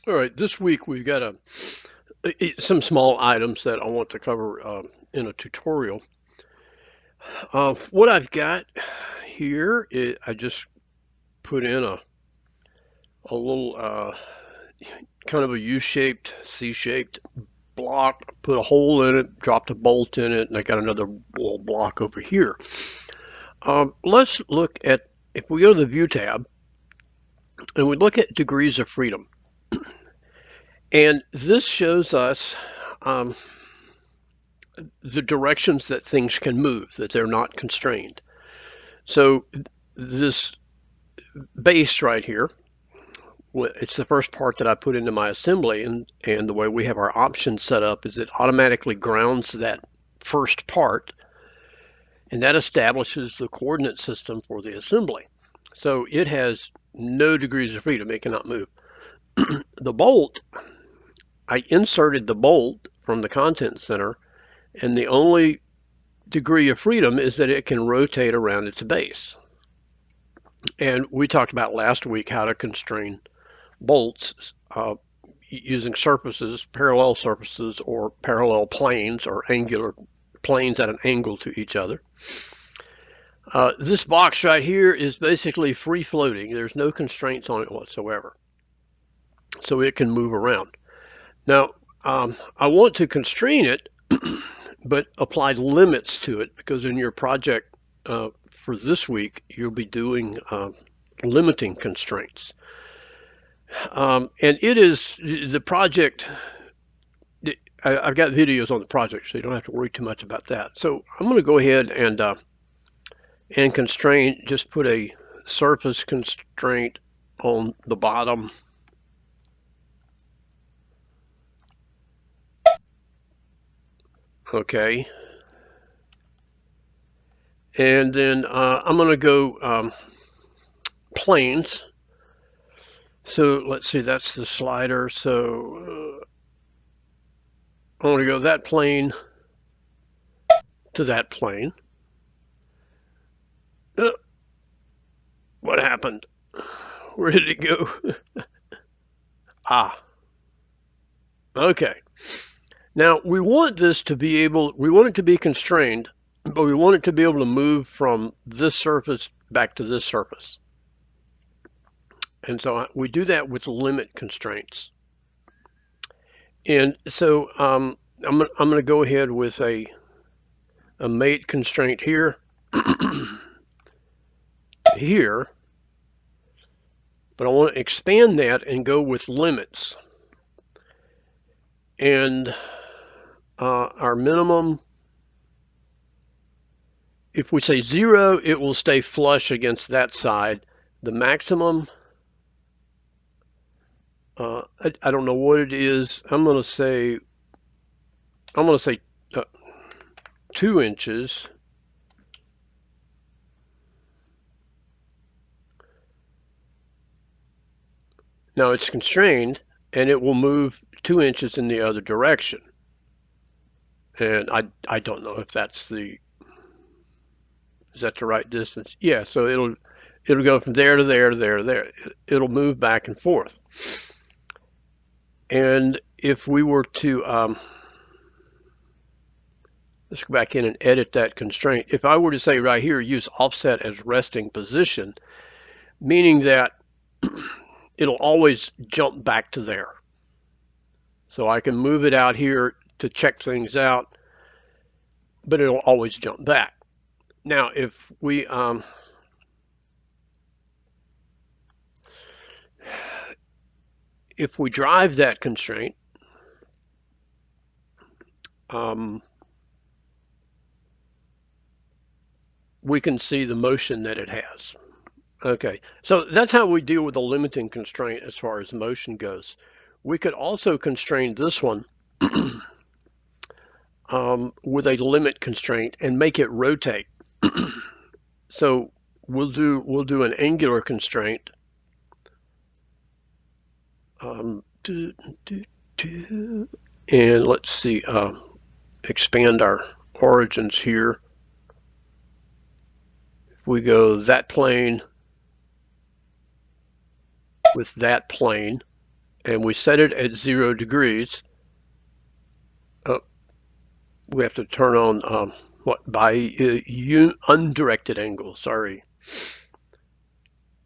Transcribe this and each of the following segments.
All right, this week we've got some small items that I want to cover in a tutorial. What I've got here is I just put in a little kind of a U-shaped, C-shaped block, put a hole in it, dropped a bolt in it, and I got another little block over here. Let's look at, if we go to the View tab and we look at degrees of freedom, and this shows us um, the directions that things can move, that they're not constrained. So this base right here, it's the first part that I put into my assembly, and the way we have our options set up is it automatically grounds that first part, and that establishes the coordinate system for the assembly. So it has no degrees of freedom, it cannot move. The bolt, I inserted the bolt from the content center, and the only degree of freedom is that it can rotate around its base. And we talked about last week how to constrain bolts using surfaces, parallel surfaces, or parallel planes, or angular planes at an angle to each other. This box right here is basically free floating. There's no constraints on it whatsoever. So it can move around. Now, I want to constrain it, but apply limits to it, because in your project for this week, you'll be doing limiting constraints. And it is the project. I've got videos on the project, so you don't have to worry too much about that. So I'm going to go ahead and constrain. Just put a surface constraint on the bottom. Okay. And then I'm going to go planes. So let's see, that's the slider. So I'm going to go that plane to that plane. What happened? Where did it go? Ah, okay. Now we want this to be we want it to be constrained, but we want it to be able to move from this surface back to this surface. And so we do that with limit constraints. And so I'm going to go ahead with a mate constraint here, here, but I want to expand that and go with limits. And our minimum, if we say 0, it will stay flush against that side. The maximum, I don't know what it is. I'm going to say 2 inches. Now it's constrained, and it will move 2 inches in the other direction. And I don't know if that's is that the right distance? Yeah, so it'll go from there to there to there to there. It'll move back and forth. And if we were to let's go back in and edit that constraint. If I were to say right here, use offset as resting position, meaning that it'll always jump back to there. So I can move it out here to check things out, but it'll always jump back. Now, if we drive that constraint, we can see the motion that it has. Okay, so that's how we deal with a limiting constraint as far as motion goes. We could also constrain this one with a limit constraint and make it rotate. So we'll do an angular constraint. And let's see, expand our origins here. If we go that plane with that plane, and we set it at 0 degrees, we have to turn on what by undirected angle, sorry.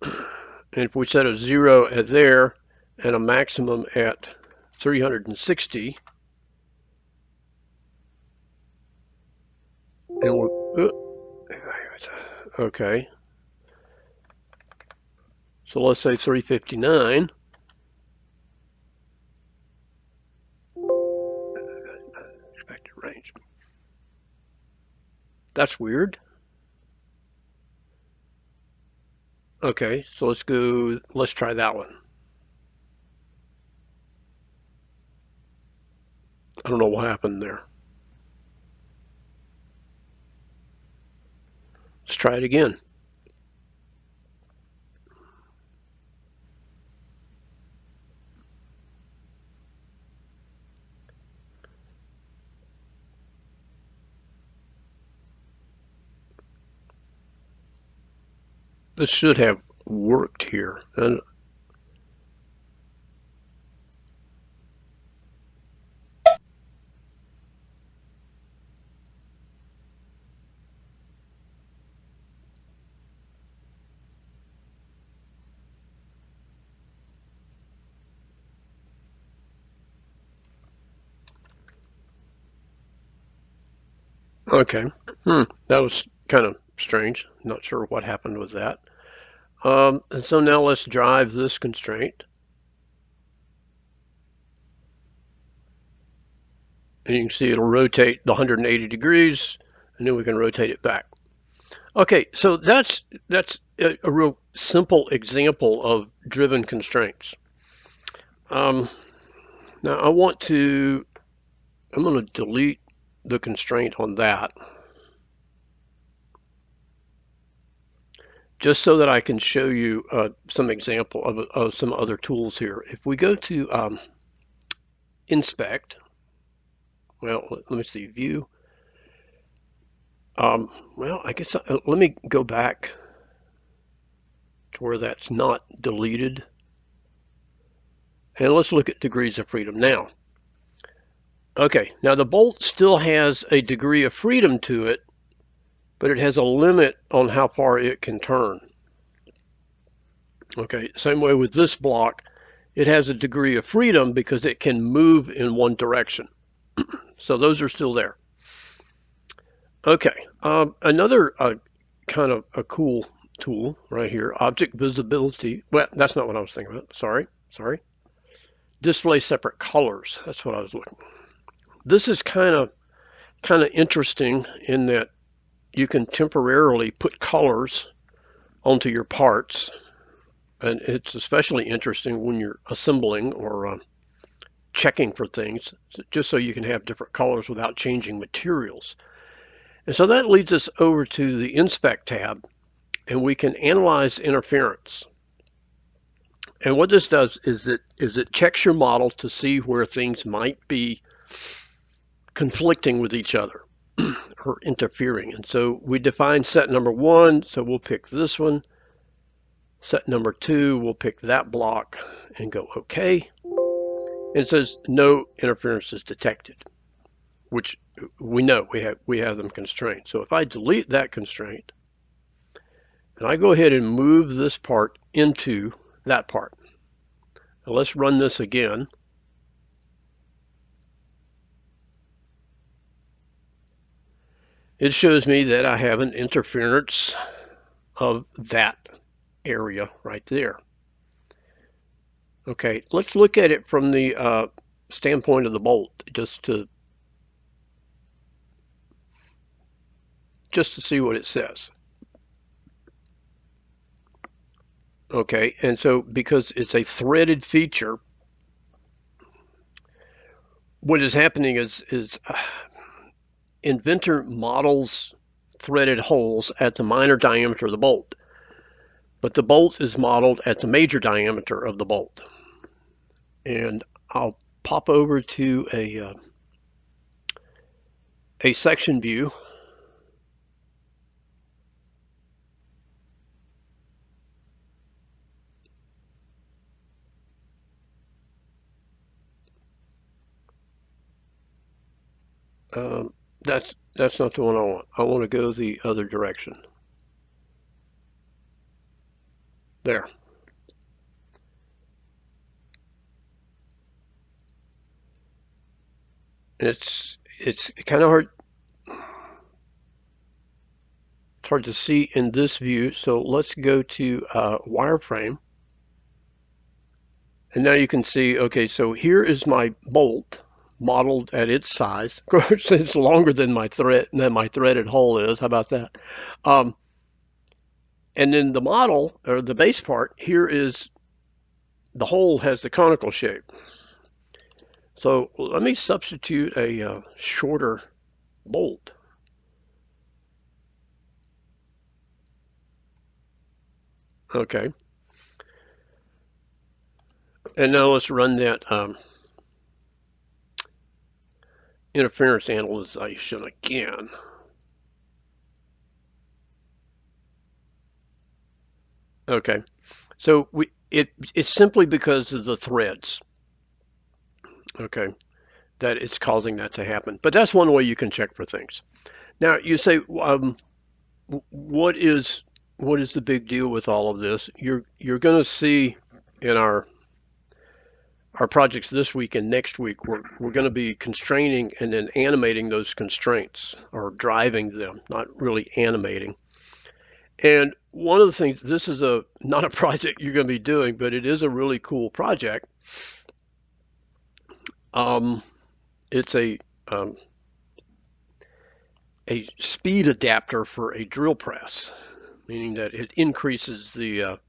And if we set a 0 at there and a maximum at 360, and we'll, okay, so let's say 359. Expected range. That's weird. Okay, so let's try that one. I don't know what happened there. Let's try it again. This should have worked here. And okay, that was kind of strange. Not sure what happened with that. And so now let's drive this constraint. And you can see it'll rotate the 180 degrees, and then we can rotate it back. Okay, so that's a real simple example of driven constraints. Now I'm going to delete the constraint on that, just so that I can show you some example of some other tools here. If we go to inspect, well, let me see, view. Well, I guess let me go back to where that's not deleted. And let's look at degrees of freedom now. Okay, now the bolt still has a degree of freedom to it, but it has a limit on how far it can turn. Okay, same way with this block, it has a degree of freedom because it can move in one direction. So those are still there. Okay, another kind of a cool tool right here, object visibility. Well, that's not what I was thinking about. Sorry. Display separate colors. That's what I was looking. This is kind of interesting in that you can temporarily put colors onto your parts, and it's especially interesting when you're assembling or checking for things, just so you can have different colors without changing materials. And so that leads us over to the Inspect tab, and we can analyze interference. And what this does is it checks your model to see where things might be conflicting with each other or interfering. And so we define set number 1, so we'll pick this one. Set number 2, we'll pick that block and go OK. And it says no interference is detected, which we know we have them constrained. So if I delete that constraint and I go ahead and move this part into that part. Now let's run this again. It shows me that I have an interference of that area right there. Okay, let's look at it from the standpoint of the bolt, just to see what it says. Okay, and so because it's a threaded feature, what is happening is inventor models threaded holes at the minor diameter of the bolt, but the bolt is modeled at the major diameter of the bolt. And I'll pop over to a section view. Um, that's not the one I want. I want to go the other direction. There. It's kind of hard. It's hard to see in this view. So let's go to wireframe. And now you can see, okay, so here is my bolt modeled at its size. Of course, it's longer than my threaded hole is. How about that? Um, and then the model, or the base part, here is the hole has the conical shape. So let me substitute a shorter bolt. Okay. And now let's run that interference analyzation again. Okay. So it's simply because of the threads. Okay. That it's causing that to happen. But that's one way you can check for things. Now you say, what is the big deal with all of this? You're going to see in our projects this week and next week, we're going to be constraining and then animating those constraints or driving them, not really animating. And one of the things, this is not a project you're going to be doing, but it is a really cool project. Um, it's um, a speed adapter for a drill press, meaning that it increases the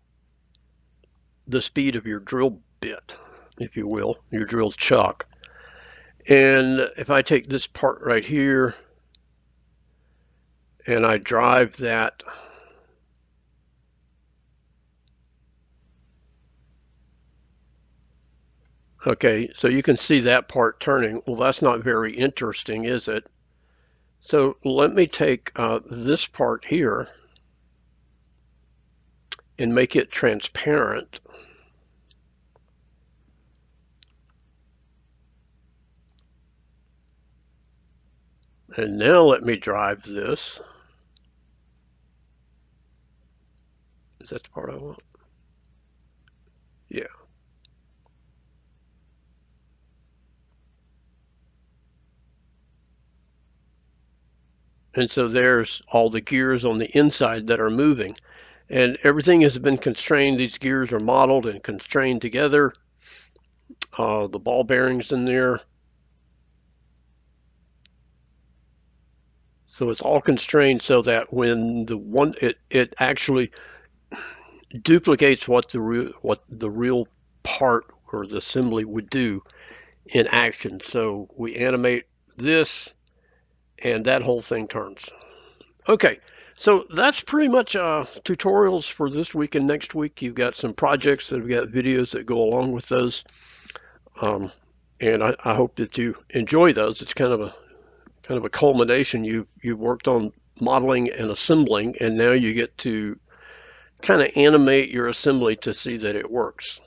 speed of your drill bit, if you will, your drill chuck. And if I take this part right here and I drive that, okay, so you can see that part turning. Well, that's not very interesting, is it? So let me take this part here and make it transparent. And now let me drive this. Is that the part I want? Yeah. And so there's all the gears on the inside that are moving. And everything has been constrained. These gears are modeled and constrained together. The ball bearings in there. So it's all constrained so that when it actually duplicates what the real part or the assembly would do in action. So we animate this and that whole thing turns. Okay, so that's pretty much tutorials for this week and next week. You've got some projects that have got videos that go along with those. Um, and I hope that you enjoy those. It's kind of a culmination. You've worked on modeling and assembling, and now you get to kind of animate your assembly to see that it works.